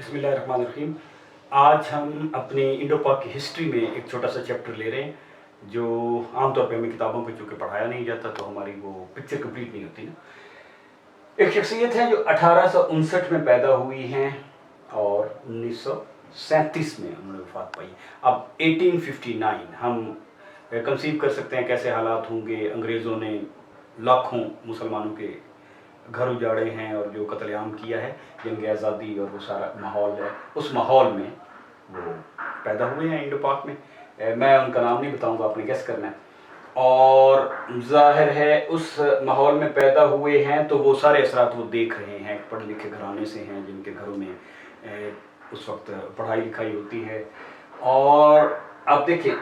बिस्मिल्लाहिर्रहमानिर्रहीम। आज हम अपनी इंडो पाक की हिस्ट्री में एक छोटा सा चैप्टर ले रहे हैं जो आमतौर पे हमें किताबों पे चूँकि पढ़ाया नहीं जाता तो हमारी वो पिक्चर कंप्लीट नहीं होती ना। एक शख्सियत है जो 1859 में पैदा हुई हैं और 1937 में उन्होंने वफात पाई। अब 1859 हम कंसीव कर सकते हैं कैसे हालात होंगे। अंग्रेज़ों ने लाखों मुसलमानों के घर उजाड़े हैं और जो कत्लेआम किया है, जंग आज़ादी और वो सारा माहौल है, उस माहौल में वो पैदा हुए हैं इंडो पाक में। मैं उनका नाम नहीं बताऊंगा, आपने गेस करना है। और जाहिर है उस माहौल में पैदा हुए हैं तो वो सारे असरात वो देख रहे हैं। पढ़े लिखे घराने से हैं जिनके घरों में उस वक्त पढ़ाई लिखाई होती है। और आप देखिए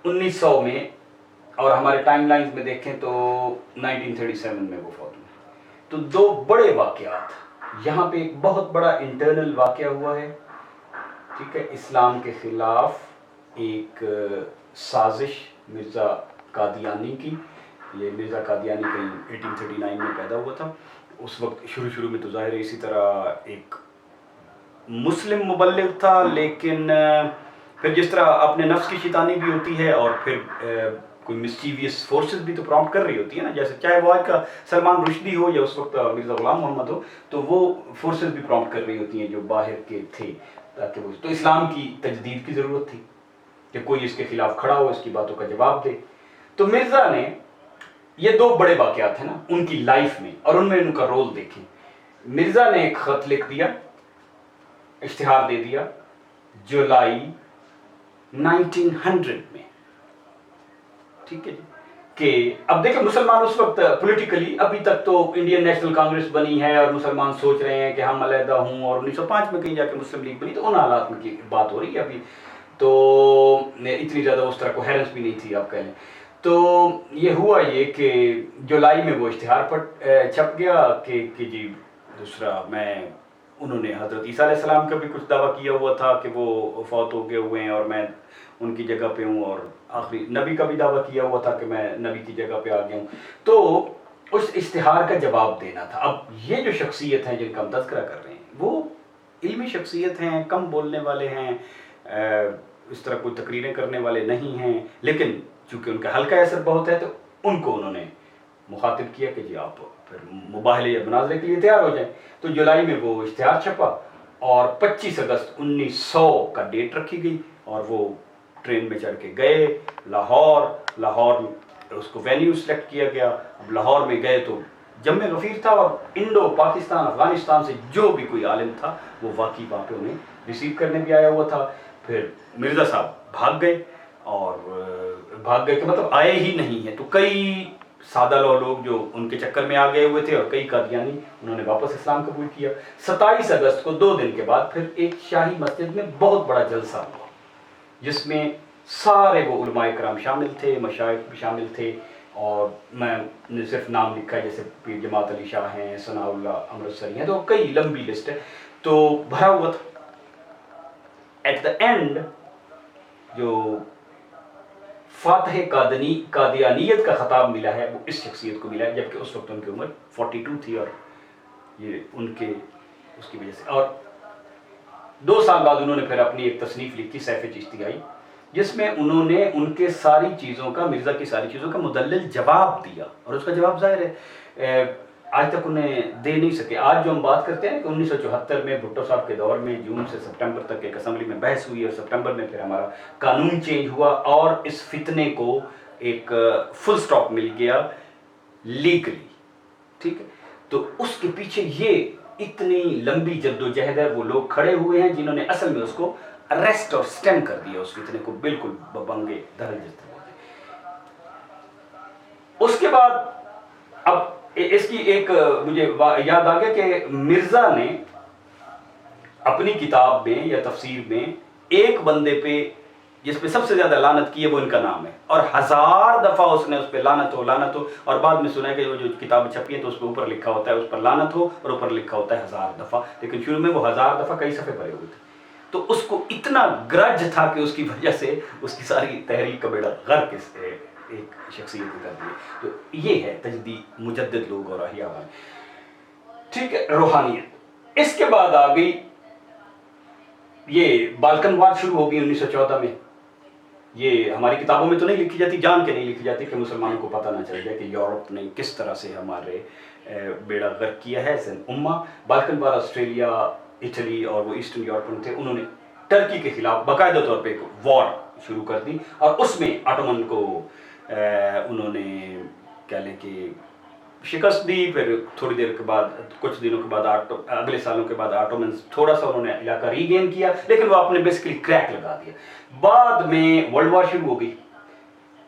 1900 में और हमारे टाइम लाइन्स में देखें तो 1937 में वो फौत हुए। तो दो बड़े वाक़यात, यहाँ पे एक बहुत बड़ा इंटरनल वाक़या हुआ है, ठीक है, इस्लाम के ख़िलाफ़ एक साजिश मिर्ज़ा कादियानी की। ये मिर्ज़ा कादियानी कहीं 1839 में पैदा हुआ था। उस वक्त शुरू में तो ज़ाहिर है इसी तरह एक मुस्लिम मुबल्लिग था, लेकिन फिर जिस तरह अपने नफ्स की शैतानी भी होती है और फिर कोई मिस्चीवियस फोर्सेस भी तो प्रॉम्प्ट कर रही होती है ना, जैसे चाहे वो आज का सलमान रुश्दी हो या उस वक्त मिर्ज़ा ग़ुलाम मोहम्मद हो, तो वो फोर्सेस भी प्रॉम्प्ट कर रही होती हैं जो बाहर के थे, ताकि वो तो इस्लाम की तजदीद की ज़रूरत थी कि कोई इसके ख़िलाफ़ खड़ा हो, इसकी बातों का जवाब दे। तो मिर्ज़ा ने ये दो बड़े वाक़यात हैं ना उनकी लाइफ में और उनमें उनका रोल देखें। मिर्ज़ा ने एक ख़त लिख दिया, इश्तिहार दे दिया जुलाई 1900 में, ठीक है जी, कि अब देखिए मुसलमान उस वक्त पॉलिटिकली अभी तक तो इंडियन नेशनल कांग्रेस बनी है और मुसलमान सोच रहे हैं कि हम अलहदा हूँ, और 1905 में कहीं जाके मुस्लिम लीग बनी, तो उन हालात में की बात हो रही है अभी, तो इतनी ज़्यादा उस तरह कोहेरेंस भी नहीं थी आप कह लें। तो ये हुआ ये कि जुलाई में वो इश्तिहार पर छप गया कि जी दूसरा उन्होंने हज़रत ईसा अलैहिस्सलाम का भी कुछ दावा किया हुआ था कि वो फौत हो गए हुए हैं और मैं उनकी जगह पे हूँ, और आखिरी नबी का भी दावा किया हुआ था कि मैं नबी की जगह पे आ गया हूँ। तो उस इश्तिहार का जवाब देना था। अब ये जो शख्सियत हैं जिनका हम तज़किरा कर रहे हैं वो इल्मी शख्सियत हैं, कम बोलने वाले हैं, इस तरह कोई तकरीरें करने वाले नहीं हैं, लेकिन चूँकि उनका हल्का असर बहुत है तो उनको उन्होंने मुखातिब किया कि जी आप फिर मुबाहले या मुनाजरे के लिए तैयार हो जाएं। तो जुलाई में वो इश्तिहार छपा और 25 अगस्त 1900 का डेट रखी गई और वो ट्रेन में चढ़ के गए लाहौर में उसको वेन्यू सेलेक्ट किया गया। अब लाहौर में गए तो जम्मे गफ़ीर था और इंडो पाकिस्तान अफ़गानिस्तान से जो भी कोई आलिम था वो वाकई वहाँ पे उन्हें रिसीव करने भी आया हुआ था। फिर मिर्ज़ा साहब भाग गए, और भाग गए कि मतलब आए ही नहीं है, तो कई सादा लोग जो उनके चक्कर में आ गए हुए थे और कई कादियानी उन्होंने वापस इस्लाम कबूल किया। 27 अगस्त को 2 दिन के बाद फिर एक शाही मस्जिद में बहुत बड़ा जलसा हुआ जिसमें सारे वो उलमाए कराम शामिल थे, मशाइख भी शामिल थे, और मैंने सिर्फ नाम लिखा है जैसे पीर जमात अली शाह हैं, सनाउल्लाह अमृतसरी हैं, तो कई लंबी लिस्ट है, तो भरा हुआ था। एट द एंड जो फातह कादियानियत का खिताब मिला है वो इस शख्सियत को मिला है, जबकि उस वक्त उनकी उम्र 42 थी और ये उसकी वजह से। और 2 साल बाद उन्होंने फिर अपनी एक तसनीफ़ लिखी सैफ़ चिश्तियाई, जिसमें उन्होंने उनके सारी चीज़ों का, मिर्ज़ा की सारी चीज़ों का मुदल्लिल जवाब दिया, और उसका जवाब ज़ाहिर है आज तक उन्हें दे नहीं सके। आज जो हम बात करते हैं कि 1974 में भुट्टो साहब के दौर में जून से सितंबर तक एक असम्बली में बहस हुई और सितंबर में फिर हमारा कानून चेंज हुआ और इस फितने को एक फुल स्टॉप मिल गया लीगली, ठीक है। तो उसके पीछे ये इतनी लंबी जद्दोजहद है, वो लोग खड़े हुए हैं जिन्होंने असल में उसको अरेस्ट और स्टेम कर दिया, उस फितने को बिल्कुल बबंगे दहल जैसे। उसके बाद अब इसकी एक मुझे याद आ गया कि मिर्ज़ा ने अपनी किताब में या तफसीर में एक बंदे पे जिस पे सबसे ज़्यादा लानत की है वो इनका नाम है, और 1000 दफ़ा उसने उस पर लानत हो, और बाद में सुना है कि वो जो किताब छपी है तो उस पर ऊपर लिखा होता है उस पर लानत हो और ऊपर लिखा होता है 1000 दफ़ा, लेकिन शुरू में वो 1000 दफ़ा कई सफ़े भरे हुए थे। तो उसको इतना ग्रज था कि उसकी वजह से उसकी सारी तहरीक का बेड़ा गर्क एक शख्सियत कर दी। तो ये है तजदीद मुजद्दिद लोग और अहिया वाले, ठीक है, रूहानियत। इसके बाद आ गई یہ بالکن وار شروع ہوگی 1914 میں. یہ ہماری کتابوں میں تو نہیں لکھی جاتی, جان کے نہیں لکھی جاتی کہ مسلمانوں کو پتہ نہ چل جائے کہ یورپ نے کس طرح سے ہمارے بیڑا غرق کیا ہے ایز این امہ. بالکن وار آسٹریلیا, اٹلی اور وہ ایسٹرن یورپن تھے, انہوں نے ٹرکی کے خلاف باقاعدہ طور پہ ایک وار شروع کر دی, اور اس میں آٹومن کو انہوں نے کہہ لیں کہ شکست دی. پھر تھوڑی دیر کے بعد, کچھ دنوں کے بعد, اگلے سالوں کے بعد آٹومنز تھوڑا سا انہوں نے علاقہ ری گین کیا, لیکن وہ آپ نے بیسیکلی کریک لگا دیا. بعد میں ورلڈ وار شروع ہو گئی.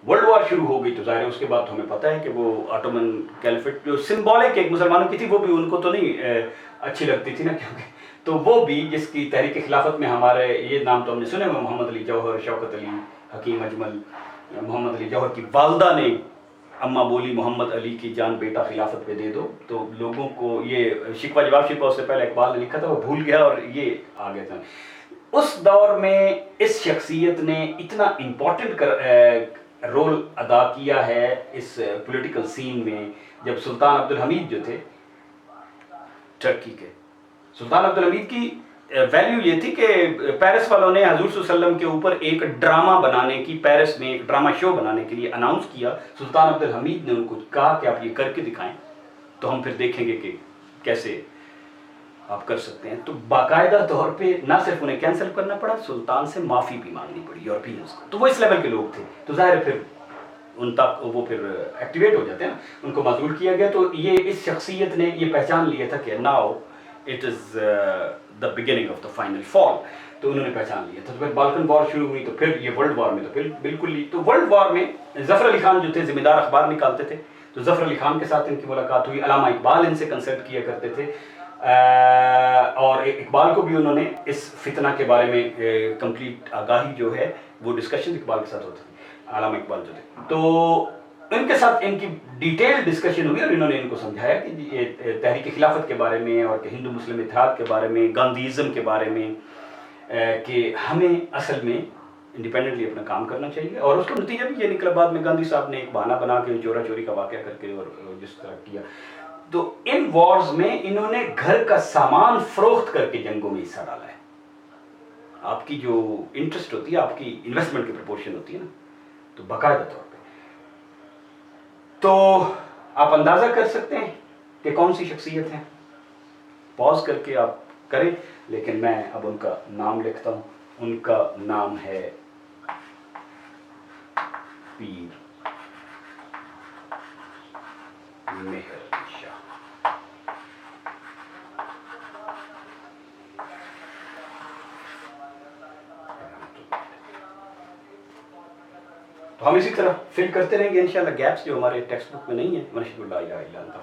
ورلڈ وار شروع ہو گئی تو ظاہر ہے اس کے بعد ہمیں پتہ ہے کہ وہ آٹومن کیلفٹ جو سمبولک ایک مسلمانوں کی تھی, وہ بھی ان کو تو نہیں اچھی لگتی تھی نا, کیونکہ تو وہ بھی جس کی تحریک خلافت میں ہمارے یہ نام تو ہم نے سنے ہوئے, محمد علی جوہر, شوکت علی, حکیم اجمل. محمد علی جوہر کی والدہ نے اماں بولی محمد علی کی جان بیٹا خلافت پہ دے دو, تو لوگوں کو یہ شکوہ جواب شکوہ اس سے پہلے اقبال نے لکھا تھا, وہ بھول گیا اور یہ آ گیا تھا. اس دور میں اس شخصیت نے اتنا امپورٹنٹ رول ادا کیا ہے اس پولیٹیکل سین میں. جب سلطان عبد الحمید جو تھے ٹرکی کے, سلطان عبد الحمید کی ویلیو یہ تھی کہ پیرس والوں نے حضور صلی اللہ علیہ وسلم کے اوپر ایک ڈرامہ بنانے کی, پیرس میں ایک ڈرامہ شو بنانے کے لیے اناؤنس کیا. سلطان عبد الحمید نے ان کو کہا کہ آپ یہ کر کے دکھائیں تو ہم پھر دیکھیں گے کہ کیسے آپ کر سکتے ہیں. تو باقاعدہ طور پہ نہ صرف انہیں کینسل کرنا پڑا, سلطان سے معافی بھی مانگنی پڑی یورپینز کو. تو وہ اس لیول کے لوگ تھے, تو ظاہر ہے پھر ان تک وہ پھر ایکٹیویٹ ہو جاتے ہیں نا, ان کو معزول کیا گیا. تو یہ اس شخصیت نے یہ پہچان لیا تھا کہ now it is the beginning of the final fall. تو انہوں نے پہچان لیا تھا. تو پھر بالکن وار شروع ہوئی, تو پھر یہ ورلڈ وار میں تو پھر بالکل ہی, تو ورلڈ وار میں ظفر علی خان جو تھے ذمہ دار اخبار نکالتے تھے, تو ظفر علی خان کے ساتھ ان کی ملاقات ہوئی. علامہ اقبال ان سے کنسلٹ کیا کرتے تھے, اور اقبال کو بھی انہوں نے اس فتنہ کے بارے میں کمپلیٹ آگاہی جو ہے وہ ڈسکشن اقبال کے ساتھ ہوتی تھی, علامہ اقبال جو تھے. تو ان کے ساتھ ان کی ڈیٹیل ڈسکشن ہوئی, اور انہوں نے ان کو سمجھایا کہ یہ تحریک خلافت کے بارے میں, اور کہ ہندو مسلم اتحاد کے بارے میں, گاندھیزم کے بارے میں, کہ ہمیں اصل میں انڈیپینڈنٹلی اپنا کام کرنا چاہیے. اور اس کا نتیجہ بھی یہ نکلا, بعد میں گاندھی صاحب نے ایک بہانہ بنا کے چورا چوری کا واقعہ کر کے اور جس طرح کیا. تو ان وارز میں انہوں نے گھر کا سامان فروخت کر کے جنگوں میں حصہ ڈالا ہے. آپ کی جو انٹرسٹ ہوتی ہے, آپ کی انویسٹمنٹ کی پرپورشن ہوتی ہے نا, تو باقاعدہ طور پہ. تو آپ اندازہ کر سکتے ہیں کہ کون سی شخصیت ہے. پاز کر کے آپ کریں, لیکن میں اب ان کا نام لکھتا ہوں. ان کا نام ہے پیر مہر علی شاہ. تو ہم اسی طرح فل کرتے رہیں گے انشاءاللہ گیپس جو ہمارے ٹیکسٹ بک میں نہیں ہیں. منشد اللہ الہ الا انت